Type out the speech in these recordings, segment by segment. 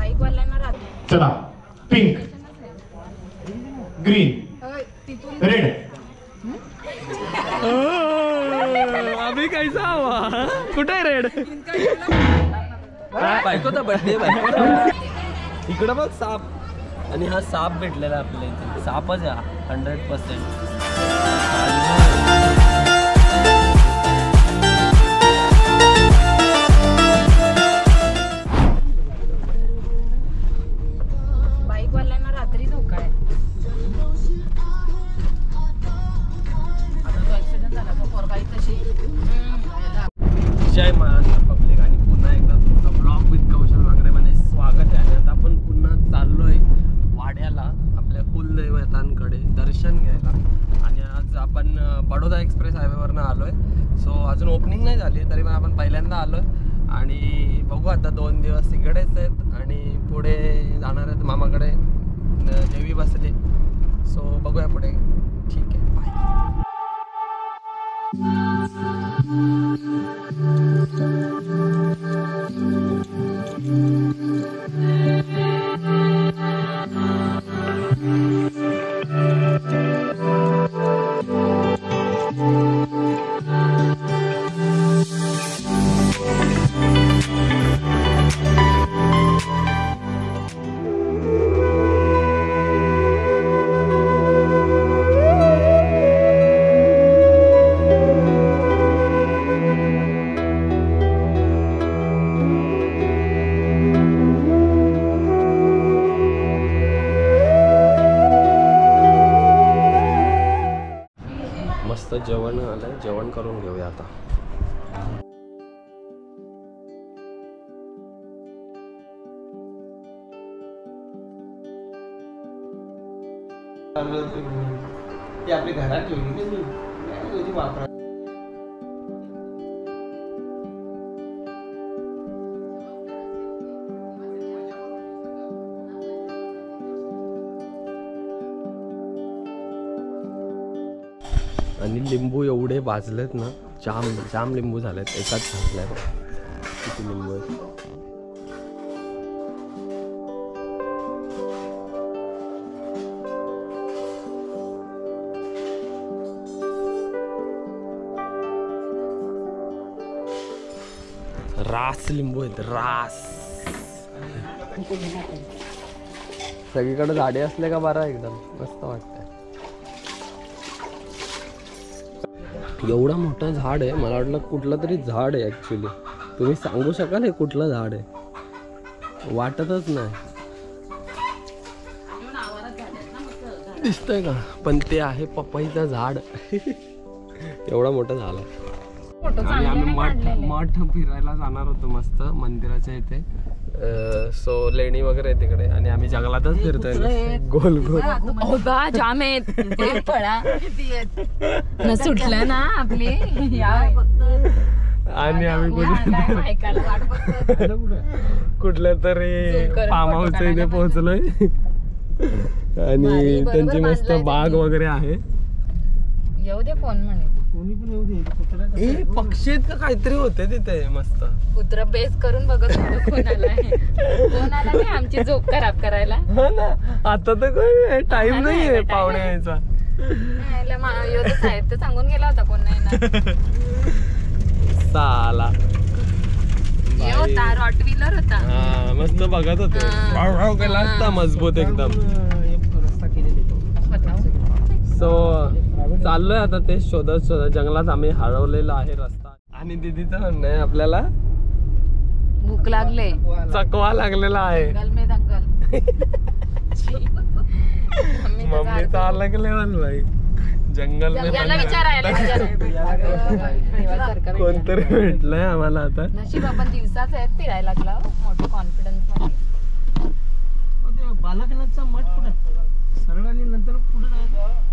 Bike वाल्यांना राहत. चला पिंक ग्रीन रेड. अभी कैसा हुआ? कुठे रेड? बायकोचा बर्थडे. इकडं बघ साप. आणि हा साप भेटलेला आपल्या इथे. सापच आहे 100%. बाईक वाल्यांना रात्री धोका आहे. आता तो ऍक्सिडेंट झाला तो पोरगाई तशी. जय महाराष्ट्र पब्लिक आणि पुन्हा एकदा तुमचं ब्लॉग विथ कौशल वांगरेमध्ये स्वागत आहे. आणि आता आपण पुन्हा चाललोय वाड्याला आपल्या कुलदैवतांकडे दर्शन घ्यायला. आणि आज आपण बडोदा एक्सप्रेस हायवेवरनं आलोय. सो अजून ओपनिंग नाही झाली तरी पण आपण पहिल्यांदा आलोय. आणि बघू आता 2 दिवस तिकडेच आहेत आणि पुढे जाणार आहेत मामाकडे. देवी बसली. सो बघूया पुढे. ठीक आहे बाय. मस्त जेवण आलंय. जेवण करून घेऊया आता. ती आपली घरात ठेवली वापरा. आणि लिंबू एवढे भाजलेत ना. जाम लिंबू झालेत. एकाच भाजलाय बघ. किती लिंबू आहेत. रास लिंबू आहेत. रास. सगळीकडे झाडे असले का बरं एकदम मस्त वाटतंय. एवढा मोठा झाड आहे. मला वाटलं कुठलं तरी झाड आहे ॲक्च्युली. तुम्ही सांगू शकाल हे कुठलं झाड आहे? वाटतच नाही. दिसतंय का? पण ते आहे पपईचं झाड. एवढा मोठा झाला. आणि आम्ही मठ फिरायला जाणार होतो मस्त मंदिराच्या इथे. सो लेणी वगैरे आहे तिकडे आणि आम्ही जंगलातच फिरतोय गोल गोल. जाम आहेत न सुटलं ना आपली. आणि आम्ही कुठल्या तरी फार्म हाऊस इथे पोहोचलोय. आणि त्यांची मस्त बाग वगैरे आहे. येऊ दे फोन म्हणे. कोणी पण येऊ दे. पक्षी का काहीतरी होते तिथे मस्त. कुत्रा बेस करून बघत होतो कोणाला नाही आमची झोप खराब करायला. आता तर काही टाइम नाहीये पाहुणे यायचा. साहेब तर सांगून गेला होता कोण नाही ना. साला होता रॉटव्हीलर होता. हा मस्त बघत होते. केला असता मजबूत एकदम. सो चाललोय आता ते शोधत जंगलात आम्ही हरवलेला आहे रस्ता. आणि दीदीचं म्हणणं आहे आपल्याला भूक लागले. चकवा लागलेला आहे. मम्मीचा अलग लेवल भाई. जंगल कोणतरी भेटलंय आम्हाला आता. नशीब आपण दिवसाच आहेत फिरायला लागला. मोठं कॉन्फिडन्स मध्ये. बालकनाथचा मठ कुठे? सरळ आणि नंतर पुढे जायचं.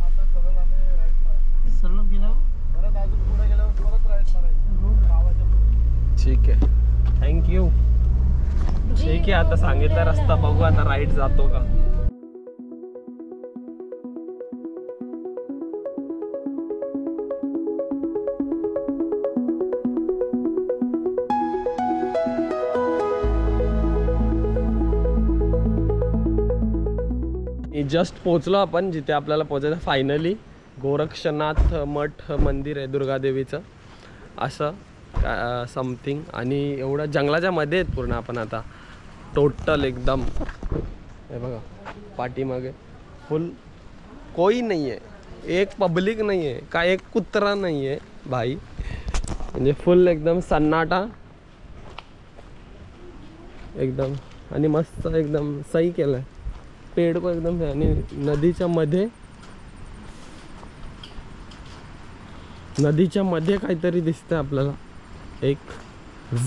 सरळ गेल्यावर परत अजून पुढे गेल्यावर परत राईट मारायचं. ठीक आहे. थँक्यू. ठीक आहे. आता सांगितला रस्ता बघू आता राईट जातो का. जस्ट पोचलो आपण जिथे आपल्याला पोचायचं फायनली. गोरक्षनाथ मठ मंदिर आहे दुर्गादेवीचं असं समथिंग. आणि एवढं जंगलाच्या मध्ये आहेत पूर्ण आपण आता टोटल एकदम. हे बघा पाठीमागे फुल कोई नाही आहे, एक पब्लिक नाही आहे का, एक कुत्रा नाही आहे भाई. म्हणजे फुल एकदम सन्नाटा एकदम. आणि मस्त एकदम सही केलं आहे पेड़ को एकदम. आणि नदीच्या मध्ये काहीतरी दिसतंय आपल्याला एक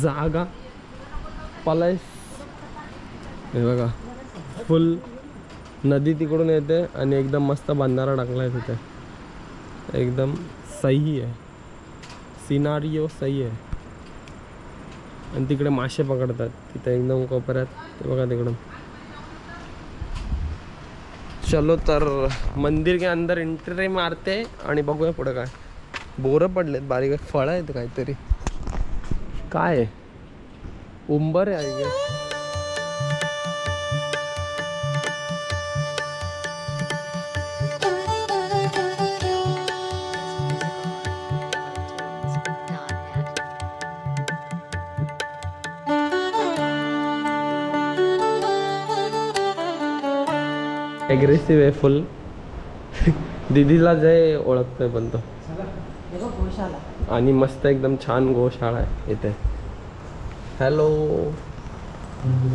जागा पलायस. हे बघा फुल नदी तिकडून येते आणि एकदम मस्त बंधारा टाकलाय तिथे. एकदम सही आहे, सिनारिओ सही आहे. आणि तिकडे मासे पकडतात तिथे एकदम कोपऱ्यात. ते बघा तिकडून. चलो तर मंदिर के अंदर एंट्री मारते आणि बघूया पुढे काय. बोरं पडलेत बारीक, फळं आहेत काहीतरी. काय आहे? उंबर आहे आई गे. ॲग्रेसिव्ह आहे फुल. दीदीला जे ओळखतोय पण तो. आणि मस्त एकदम छान गोशाळा आहे इथे. हॅलो,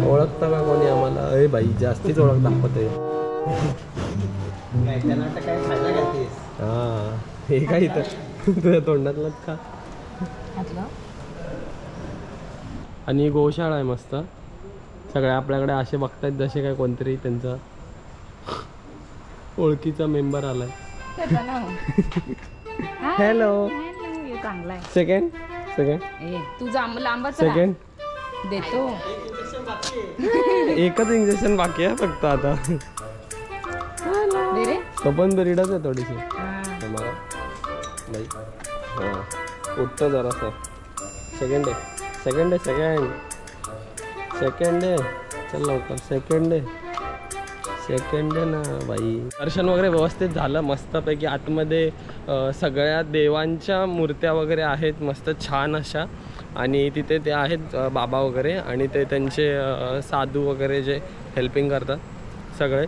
ओळखता का कोणी आम्हाला? अरे बाई जास्तीच ओळख दाखवते. हा हे काय इथं तुझ्या तोंडातलंच का. आणि गोशाळा आहे मस्त. सगळे आपल्याकडे असे बघतायत जसे काय कोणतरी त्यांचा ओळखीचा मेंबर आलाय. हॅलो चांगला आहे. सेकंड तुझा लांबच सेकंड देतो. एकच इंजेक्शन बाकी आहे फक्त आता. तो पण ब्रीडच आहे थोडीशी. मला बाई हां उठतं जरासं. सेकंड आहे चल लवकर. सेकंड आहे ना बाई. दर्शन वगैरे व्यवस्थित झालं मस्तपैकी. आतमध्ये सगळ्या देवांच्या मूर्त्या वगैरे आहेत मस्त छान अशा. आणि तिथे ते आहेत बाबा वगैरे आणि ते त्यांचे साधू वगैरे जे हेल्पिंग करतात सगळे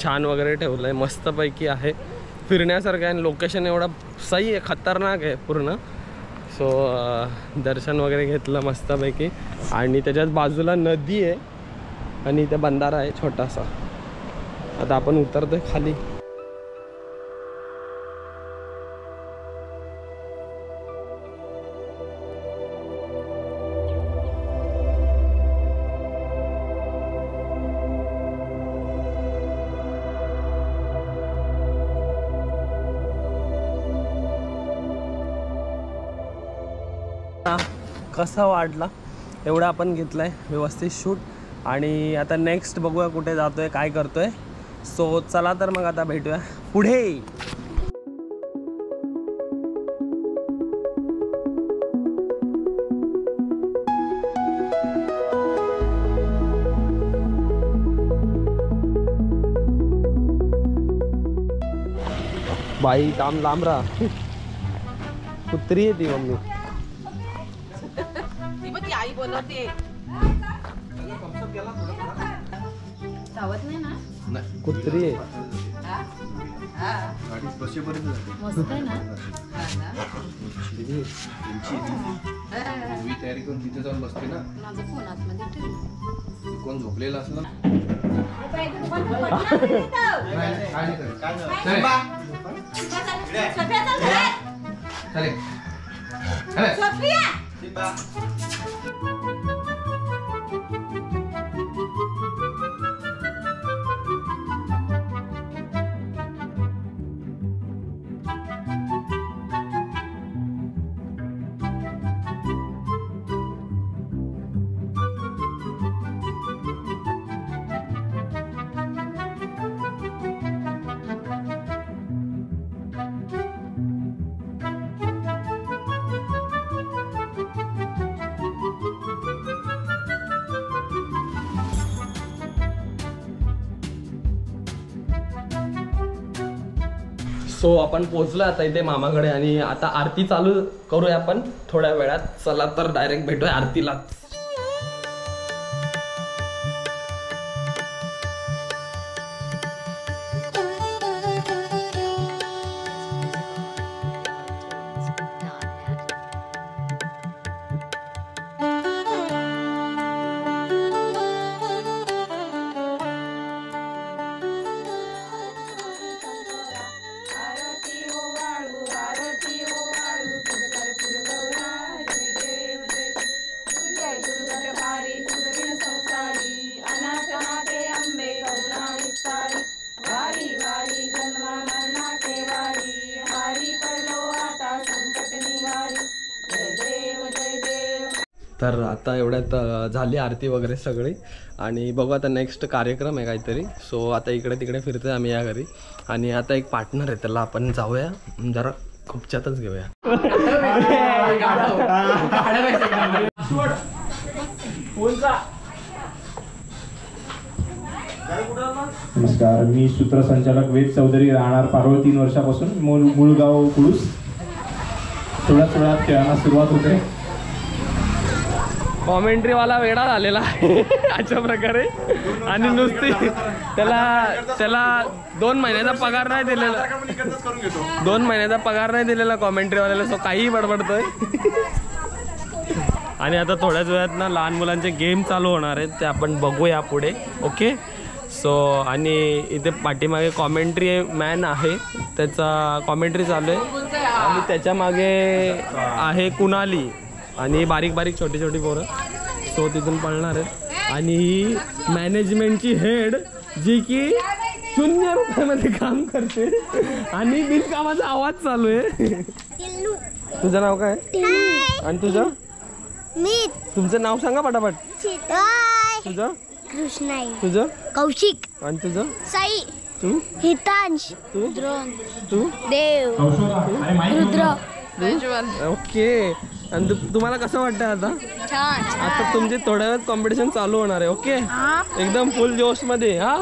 छान वगैरे ठेवलं आहे मस्तपैकी आहे. फिरण्यासारखं आहे. लोकेशन एवढा सही आहे, खतरनाक आहे पूर्ण. सो दर्शन वगैरे घेतलं मस्तपैकी. आणि त्याच्याच बाजूला नदी आहे आणि इथे बंधारा आहे छोटासा. आता आपण उतरतोय खाली. कसा वाटला एवढा आपण घेतलाय व्यवस्थित शूट. आणि आता नेक्स्ट बघूया कुठे जातोय काय करतोय. सो चला तर मग आता भेटूया पुढे. बाई काम लांब राहा. कुत्री आहे ती मम्मी. आई बोलवते. कुत्री आहे. मस्त आहे ना. तयारी करून तिथे जाऊन बसते ना. माझा फोन आतमध्ये ठेव. कोण झोपलेला असलं सो आपण पोहोचलो आता इथे मामाकडे आणि आता आरती चालू करूया आपण थोड्या वेळात. चला तर डायरेक्ट भेटूया आरतीला. तर आता एवढ्यात झाली आरती वगैरे सगळी आणि बघू आता नेक्स्ट कार्यक्रम आहे काहीतरी. सो आता इकडे तिकडे फिरतोय आम्ही या घरी आणि आता एक पार्टनर आहे त्याला आपण जाऊया जरा खूपच्यातच घेऊया. नमस्कार, मी सूत्रसंचालक वेद चौधरी, राहणार पारोळ, 3 वर्षापासून, मूळ गाव कुळूस. थोड्या खेळांना सुरुवात होते. कॉमेंट्रीवाला वेडा झालेला आहे अशा प्रकारे आणि नुसती त्याला 2 महिन्याचा पगार नाही दिलेला, 2 महिन्याचा पगार नाही दिलेला कॉमेंट्रीवाल्याला. सो काहीही बडबडतोय. आणि आता थोड्याच वेळात ना लहान मुलांचे गेम चालू होणार आहेत, ते आपण बघूया पुढे. ओके. सो आणि इथे पाठीमागे कॉमेंट्री मॅन आहे, त्याचा कॉमेंट्री चालू आहे आणि त्याच्या मागे आहे कुणाली आणि बारीक बारीक छोटी छोटी पोरं. सो तिथून पळणार आहेत आणि ही मॅनेजमेंटची हेड जी की 0 रुपयामध्ये काम करते आणि बिनकामाचा आवाज चालू आहे. तुझं नाव काय आणि तुझं? मी. तुमचं नाव सांगा पटापट. तुझं? कृष्णाई. तुझं? कौशिक. आणि तुझं? साई. तू? हितांश. तू? द्रोण. तू? देव. रुद्र. ओके. आणि तुम्हाला कसं वाटतं आता? छान. आता तुमची थोड्या वेळात कॉम्पिटिशन चालू होणार आहे. ओके. एकदम फुल जोश मध्ये. हा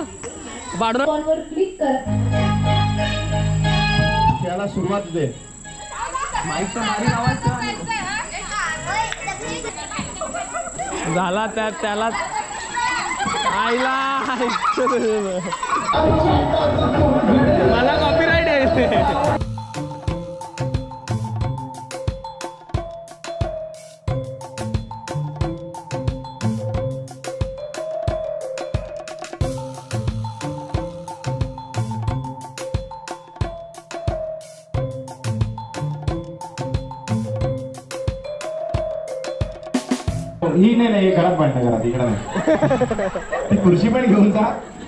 खेळाला सुरुवात दे. झाला त्याला आईला मला कॉपीराईट आहे. ही नाही घरात भांडणं करा, इकडे नाही. ती खुर्ची पण घेऊन जा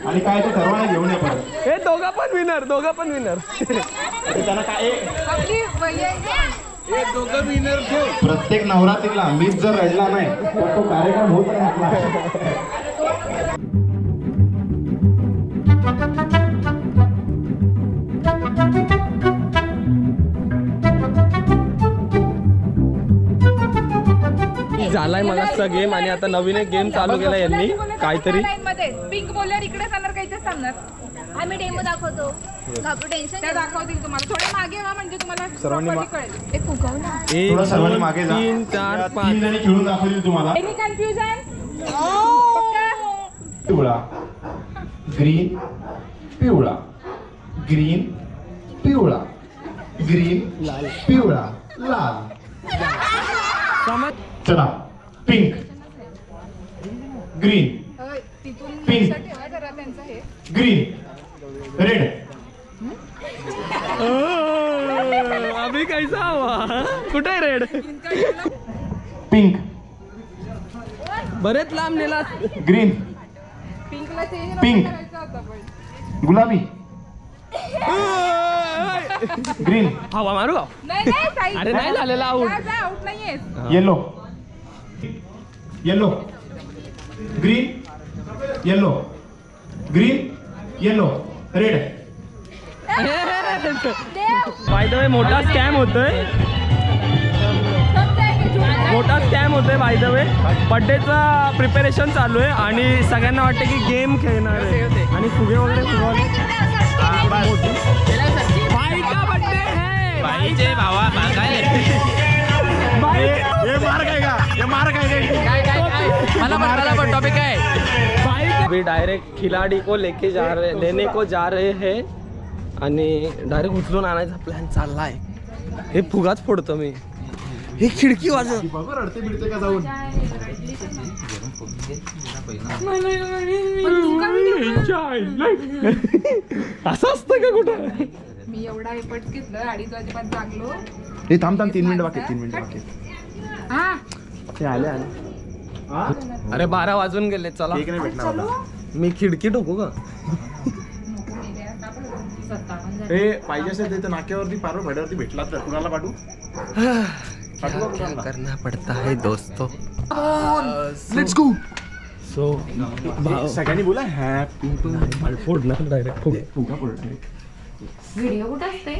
आणि काय ते सर्वांना घेऊन ये परत. हे दोघं पण विनर. त्याला काय प्रत्येक नवरात्रीला मीच जर रडला नाही तर तो कार्यक्रम होत नाही आपला. झालाय मगाचा गेम आणि आता नवीन एक गेम चालू केला यांनी काहीतरी. पिंक बोलल्यावर इकडे जाणार काही तेच सांगणार. आम्ही डेमो दाखवतो. टेन्शन त्या दाखवतील तुम्हाला. थोडे मागे व्हा म्हणजे तुम्हाला सर्वांनी कळेल. एक फुगवला. 1 सर्वांनी मागे जा. 3 4 5 3 जणी खेळून दाखवतील तुम्हाला. Any confusion? पिवळा, ग्रीन, पिवळा, ग्रीन, पिवळा, ग्रीन, लाल, पिवळा, लाल. चला, pink, green, pink, green, red. अभी कैसा हुआ? कुठे रेड? पिंक, बरेच लांब नेला. ग्रीन, पिंक, गुलाबी, ग्रीन, हवा मारू का? अरे नाही झालेला आउट. आउट नाहीये. Yellow, yellow, green, yellow, green, yellow, red. By the way मोठा स्कॅम होतोय बाय द वे. बर्थडेचा प्रिपरेशन चालू आहे आणि सगळ्यांना वाटतं की गेम खेळणार आहे आणि फुगे वगैरे भाई का बर्थडे है. भाईचे भावा काय मला पण टॉपिक आहे. अभी डायरेक्ट खिलाडी को लेने को जा रहे हैं आणि डायरेक्ट उचलून आणायचा प्लॅन चाललाय. हे फुगाच फोडतो मी. हे खिडकी वाजव रडते बिडते का जाऊन असं असतं का कुठं. मी एवढा एफर्ट घेतलं 2:30 वाजेपासून जागलो. हे थांब 3 मिनिटं बाकी 3 मिनिटं बाकी हा ते आले अरे 12 वाजून गेले. चला केक नाही भेटणार आता. मी खिडकी ठोकू का. हे पाहिजे असेल तर नाक्यावरती पारो भाड्यावरती भेटला तर कुणाला पाठवू क्या करना पड़ता है दोस्तों. Let's go. सो सगळ्यांनी बोला हॅपी फोड ना डायरेक्ट फुगा पडला. व्हिडिओ कुठं असते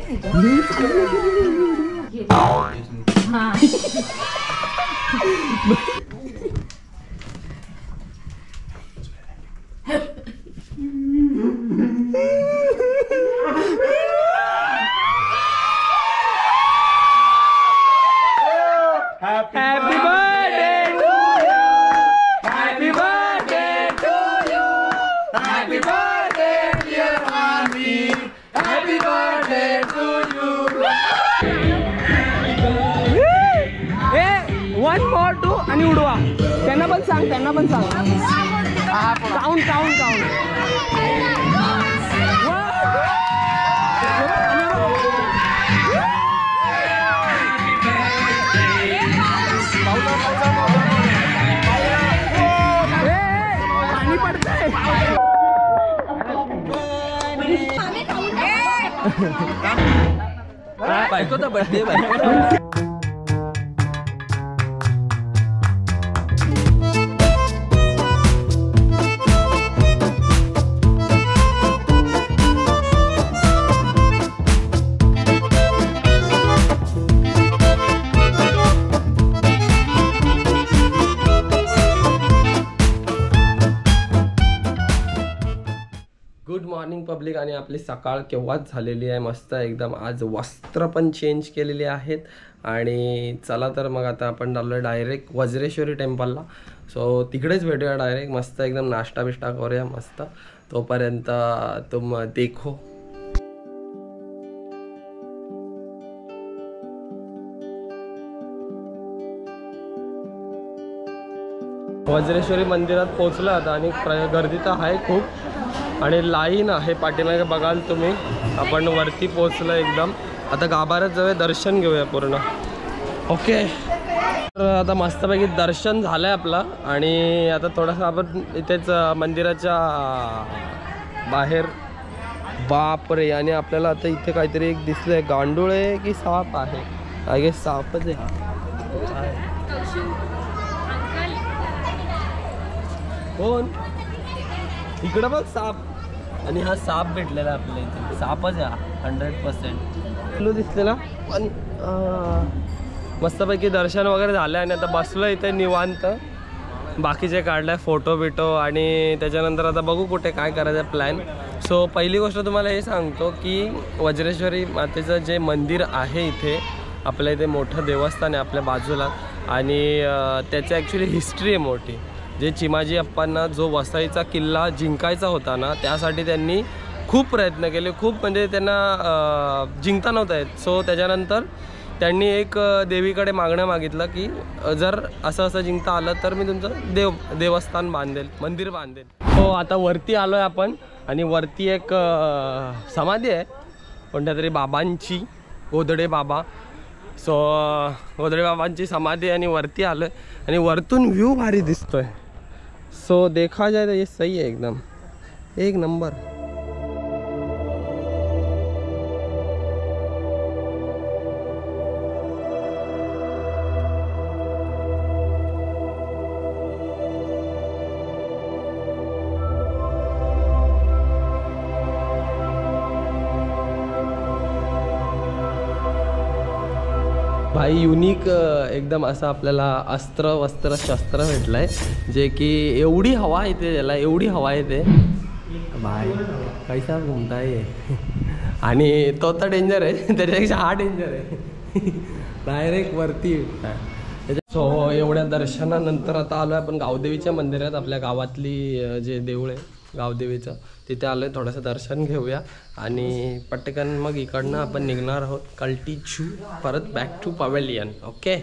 Happy birthday to you. Happy birthday to you. Happy birthday dear Mami. Happy birthday to you. Hey, 1 more 2 आणि उडवा. त्यांना पण सांग. काउंट. पाणी पडतंय. बायकोचा बर्थडे. Good morning public. आणि आपली सकाळ केव्हाच झालेली आहे मस्त एकदम. आज वस्त्र पण चेंज केलेली आहेत आणि चला तर मग आता आपण चाललो डायरेक्ट वज्रेश्वरी टेम्पलला. सो तिकडेच भेटूया डायरेक्ट. मस्त एकदम नाश्ता बिष्टा करूया मस्त. तोपर्यंत तुम देखो. वज्रेश्वरी मंदिरात पोहोचलो आता आणि गर्दी तर आहे खूप आणि लाईन आहे पाठीमागे बघाल तुम्ही. आपण वरती पोहोचलो एकदम. आता गाभाऱ्यात जाऊया दर्शन घेऊया पूर्ण. ओके तर आता मस्तपैकी दर्शन झालं आहे आपलं आणि आता थोडंसं आपण इथेच मंदिराच्या बाहेर. बापरे. आणि आपल्याला आता इथे काहीतरी एक दिसलं आहे. गांडूळ आहे की साप आहे. आय गेस सापच आहे. कोण इकडं बघ साप. आणि हा साप भेटलेला आपल्याला इथे. सापच आहे 100% दिसलेला. पण मस्तपैकी दर्शन वगैरे झालं आणि आता बसलो इथे निवांत. बाकीचे काढलाय फोटो बिटो आणि त्याच्यानंतर आता बघू कुठे काय करायचं प्लॅन. सो पहिली गोष्ट तुम्हाला हे सांगतो की वज्रेश्वरी मातेचं जे मंदिर आहे इथे आपल्या इथे मोठं देवस्थान आहे आपल्या बाजूला आणि त्याची ॲक्च्युली हिस्ट्री आहे मोठी. जे चिमाजी अप्पांना जो वसईचा किल्ला जिंकायचा होता ना त्यासाठी त्यांनी खूप प्रयत्न केले. खूप म्हणजे त्यांना जिंकता नव्हता येत. सो त्याच्यानंतर त्यांनी एक देवीकडे मागणं मागितलं की जर असं जिंकता आलं तर मी तुमचं देवस्थान बांधेल, मंदिर बांधेल. हो आता वरती आलो आहे आपण आणि वरती एक समाधी आहे कोणत्या तरी बाबांची, गोदडे बाबा. सो गोदडे बाबांची समाधी आणि वरती आलो आहे आणि वरतून व्ह्यू भारी दिसतोय. सो देखा जाए तो ये सही है एकदम एक नंबर. भाई युनिक एकदम असं आपल्याला अस्त्र वस्त्र शस्त्र भेटलं आहे जे की एवढी हवा येते त्याला, एवढी हवा येते भाई कैसा घूमता है. आणि तो तर डेंजर आहे, त्याच्यापेक्षा हा डेंजर आहे. डायरेक्ट वरती. सो एवढ्या दर्शनानंतर आता आलो आहे आपण गावदेवीच्या मंदिरात. आपल्या गावातली जे देऊळ आहे गावदेवीचं, तिथे आलो आहे. थोडंसं दर्शन घेऊया आणि पटकन मग इकडनं आपण निघणार आहोत कल्टीचू परत बॅक टू पवेलियन. ओके.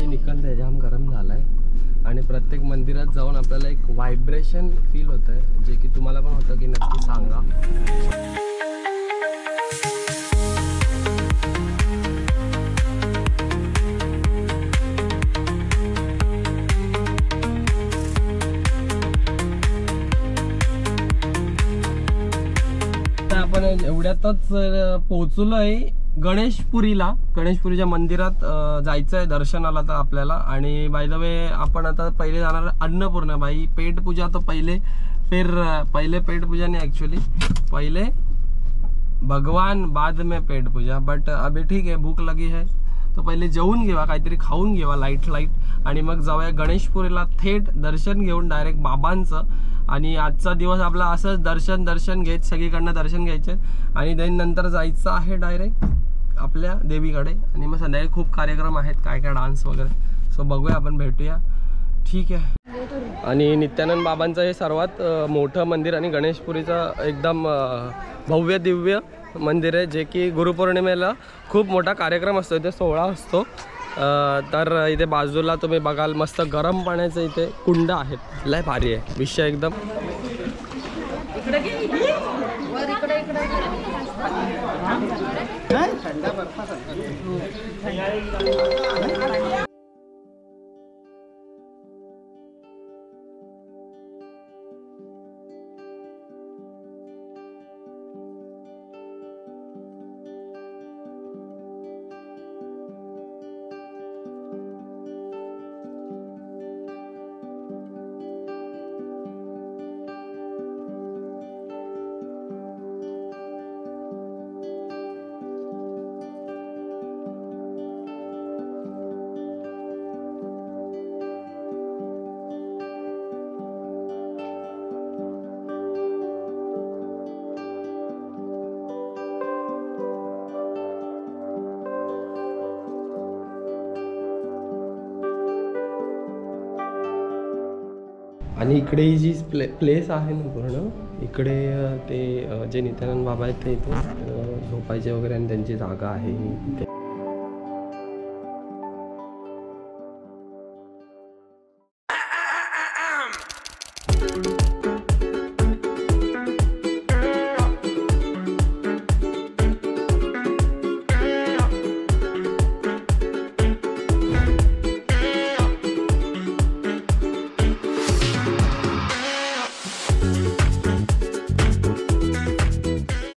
निकलत आहे, जाम गरम झालाय आणि प्रत्येक मंदिरात जाऊन आपल्याला एक व्हायब्रेशन फील होत आहे, जे की तुम्हाला पण होतं की नक्की सांगा. आपण एवढ्यातच पोहोचलोय गणेशपुरीला. गणेशपुरीच्या मंदिरात जायचं आहे दर्शनाला तर आपल्याला. आणि बाय द वे आपण आता पहिले जाणार अन्नपूर्णा. भाई पेट पूजा तो पहिले, फिर पहिले पेट पूजा नहीं, एक्चुअली पहिले भगवान बाद में पेट पूजा. बट अभी ठीक है, भूक लगी है तो पहिले जेवून घेवा, काहीतरी खाऊन घेवा लाईट आणि मग जाऊया गणेशपुरीला. थेट दर्शन घेऊन डायरेक्ट बाबांचं. आणि आजचा दिवस आपला असंच दर्शन घेत सगळीकडनं दर्शन घ्यायचे आणि देन नंतर जायचं आहे डायरेक्ट आपल्या देवीकडे. आणि मग संध्याकाळी खूप कार्यक्रम आहेत, काय डान्स वगैरे. सो बघूया, आपण भेटूया. ठीक आहे. आणि नित्यानंद बाबांचं हे सर्वात मोठं मंदिर आणि गणेशपुरीचं एकदम भव्य दिव्य मंदिर आहे, जे की गुरुपौर्णिमेला खूप मोठा कार्यक्रम असतो, इथे सोहळा असतो. तर इथे बाजूला तुम्ही बघाल मस्त गरम पाण्याचं इथे कुंड आहेत, लय भारी आहे विषय एकदम. आणि इकडे ही जी प्लेस आहे ना पूर्ण, इकडे ते जे नित्यानंद बाबा आहेत ते इथे झोपायचे वगैरे आणि त्यांची जागा आहे.